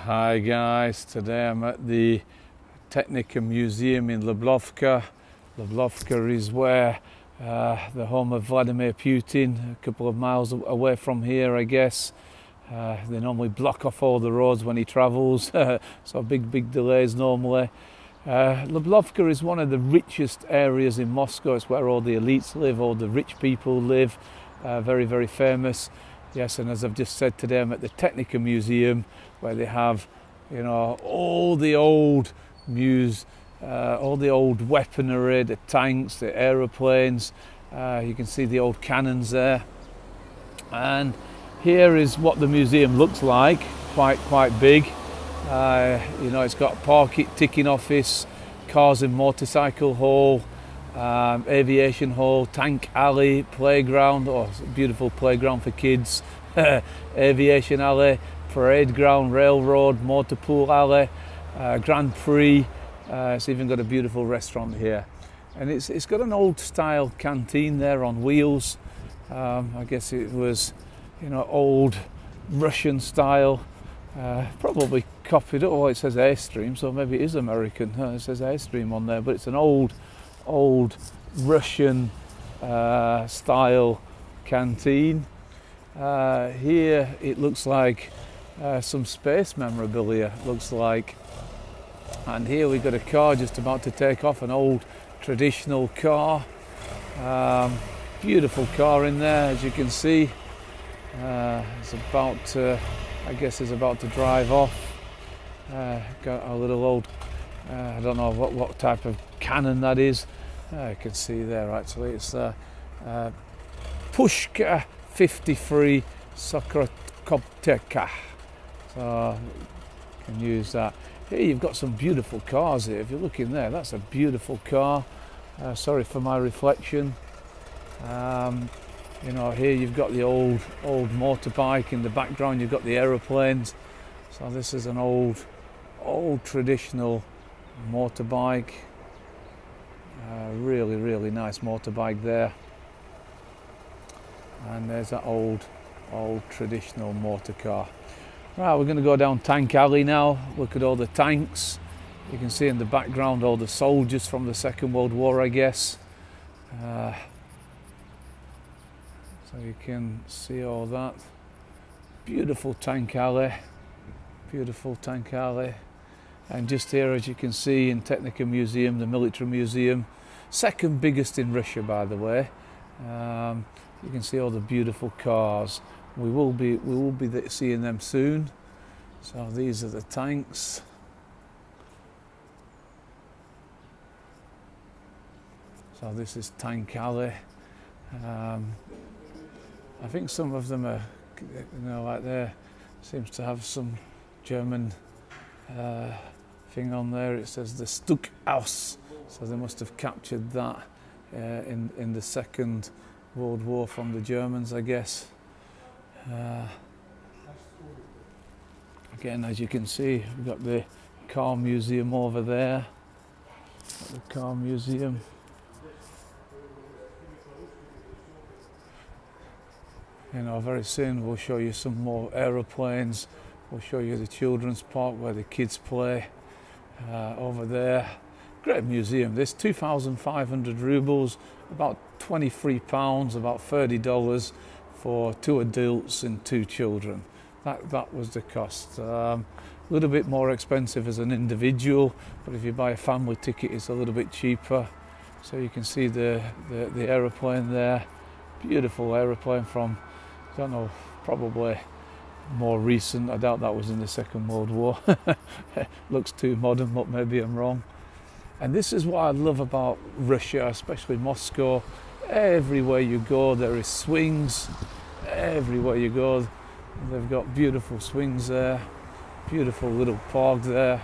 Hi guys, today I'm at the Teknika Museum in Lublovka. Lublovka is where the home of Vladimir Putin, a couple of miles away from here I guess. They normally block off all the roads when he travels, so big delays normally. Lublovka is one of the richest areas in Moscow. It's where all the elites live, all the rich people live, very famous. Yes, and as I've just said today, I'm at the Teknika Museum where they have, all the old all the old weaponry, the tanks, the aeroplanes. You can see the old cannons there. And here is what the museum looks like, quite big. It's got a ticking office, cars and motorcycle hall, aviation hall, tank alley, playground, beautiful playground for kids, aviation alley, parade ground, railroad, motor pool alley, Grand Prix. It's even got a beautiful restaurant here, and it's got an old style canteen there on wheels. I guess it was, old Russian style, probably copied it. Oh, it says Airstream, so maybe it is American. It says Airstream on there, but it's an old Russian style canteen. Here it looks like some space memorabilia, looks like. And here we've got a car just about to take off, an old traditional car. Beautiful car in there, as you can see. It's about to, I guess it's about to drive off. Got a little old, I don't know what type of cannon that is. You can see there actually, it's Pushka 53 Sokrokopteka. So you can use that. Here you've got some beautiful cars here. If you look in there, that's a beautiful car. Sorry for my reflection. Here you've got the old motorbike in the background. You've got the aeroplanes. So this is an old traditional motorbike. Really nice motorbike there. And there's that old traditional motor car. Right, we're going to go down Tank Alley now. Look at all the tanks. You can see in the background all the soldiers from the Second World War, I guess. So you can see all that. Beautiful Tank Alley. Beautiful Tank Alley. And just here, as you can see, in Teknika Museum, the military museum, second biggest in Russia, by the way. You can see all the beautiful cars. We will be seeing them soon. So these are the tanks. So this is Tank Alley. I think some of them are, like there seems to have some German thing on there. It says the Stuckhaus. So they must have captured that in the Second World War from the Germans, I guess. Again, as you can see, we've got the car museum over there. The car museum. Very soon we'll show you some more aeroplanes. We'll show you the children's park where the kids play over there. Great museum. This 2,500 rubles, about £23, about $30 for 2 adults and 2 children. That was the cost. A little bit more expensive as an individual, but if you buy a family ticket, it's a little bit cheaper. So you can see the aeroplane there. Beautiful aeroplane from, I don't know, probably more recent. I doubt that was in the Second World War. Looks too modern, but maybe I'm wrong. And this is what I love about Russia, especially Moscow. Everywhere you go, there is swings. Everywhere you go, they've got beautiful swings there. Beautiful little park there.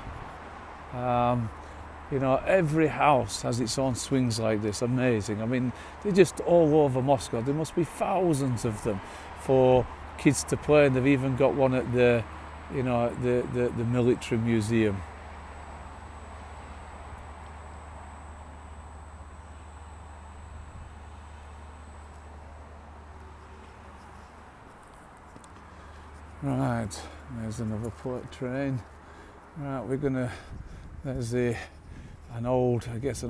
Every house has its own swings like this. Amazing. I mean, they're just all over Moscow. There must be thousands of them for kids to play, and they've even got one at the military museum. Right. Right, there's another train. Right, there's an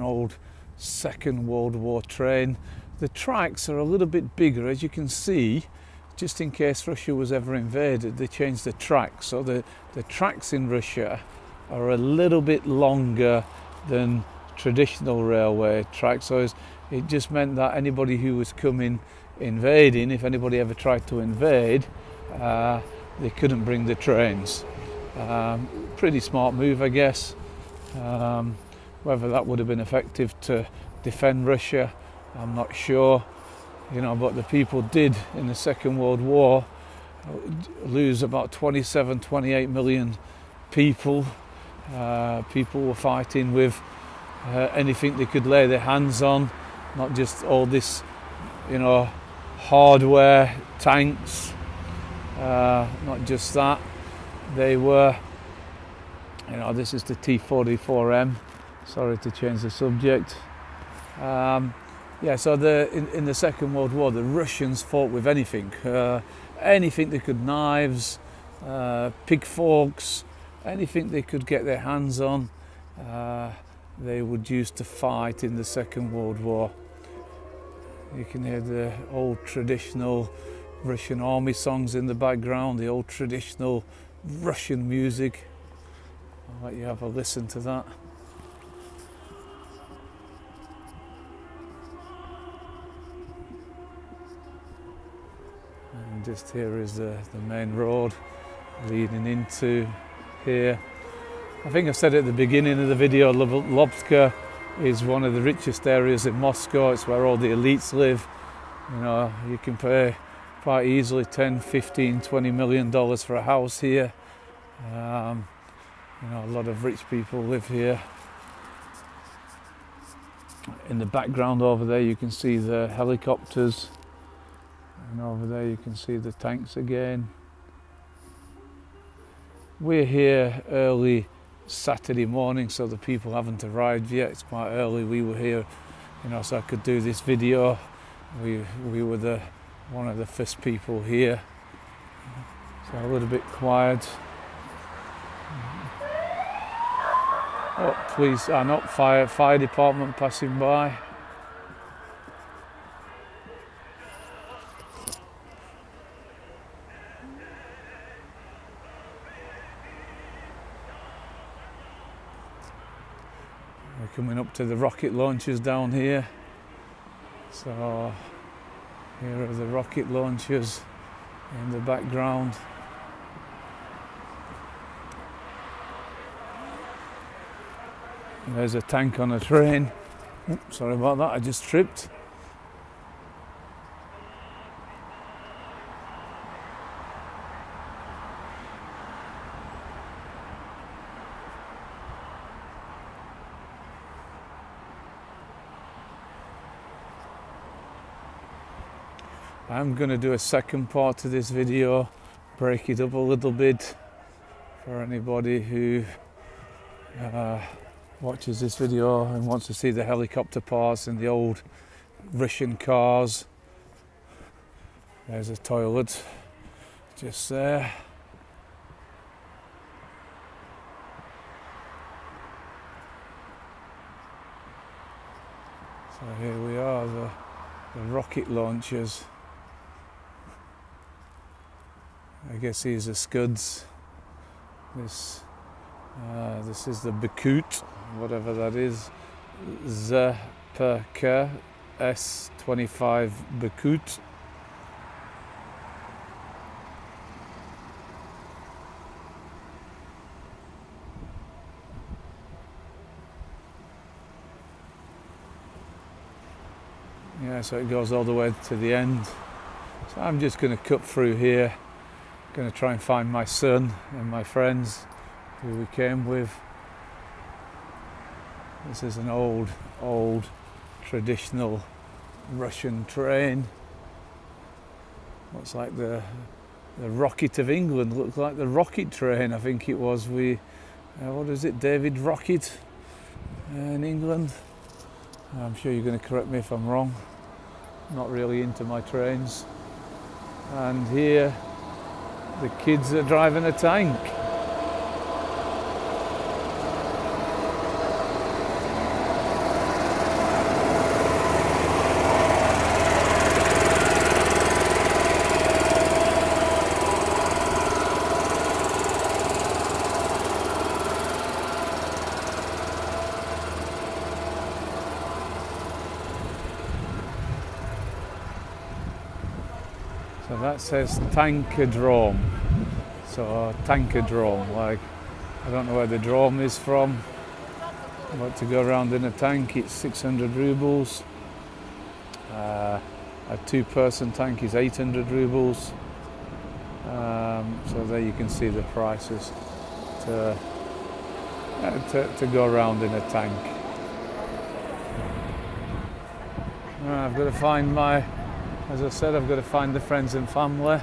old Second World War train. The tracks are a little bit bigger, as you can see. Just in case Russia was ever invaded, they changed the tracks. So the tracks in Russia are a little bit longer than traditional railway tracks. So it just meant that anybody who was coming invading, if anybody ever tried to invade, they couldn't bring the trains. Pretty smart move, I guess. Whether that would have been effective to defend Russia, I'm not sure. But the people did in the Second World War lose about 28 million people. People were fighting with anything they could lay their hands on, not just all this, hardware, tanks, not just that. They were, this is the T-44M. Sorry to change the subject. So in the Second World War, the Russians fought with anything they could, knives, pitchforks, anything they could get their hands on, they would use to fight in the Second World War. You can hear the old traditional Russian army songs in the background, the old traditional Russian music. I'll let you have a listen to that. And just here is the main road leading into here. I think I said at the beginning of the video, Lvovka is one of the richest areas in Moscow. It's where all the elites live. You can pay quite easily $10, $15, $20 million for a house here. A lot of rich people live here. In the background over there you can see the helicopters, and over there you can see the tanks again. We're here early Saturday morning, so the people haven't arrived yet. It's quite early. We were here, so I could do this video. We were one of the first people here, so a little bit quiet. Oh, please, not fire department passing by. We're coming up to the rocket launchers down here. So here are the rocket launchers in the background. And there's a tank on a train. Oops, sorry about that, I just tripped. I'm going to do a second part to this video, break it up a little bit for anybody who watches this video and wants to see the helicopter parts and the old Russian cars. There's a toilet just there. So here we are, the rocket launchers. I guess these are Scuds. This is the Bakut, whatever that is. ZPK S25 Bakut. Yeah, so it goes all the way to the end. So I'm just going to cut through here. Going to try and find my son and my friends who we came with. This is an old traditional Russian train. Looks like the Rocket of England. Looks like the Rocket train, I think it was. What is it, David Rocket in England? I'm sure you're going to correct me if I'm wrong. I'm not really into my trains. And here the kids are driving a tank. So that says tankerdrome. So tankerdrome, like, I don't know where the drome is from, but to go around in a tank it's 600 rubles. A two-person tank is 800 rubles. So there you can see the prices to go around in a tank. I've got to find as I said, I've got to find the friends and family.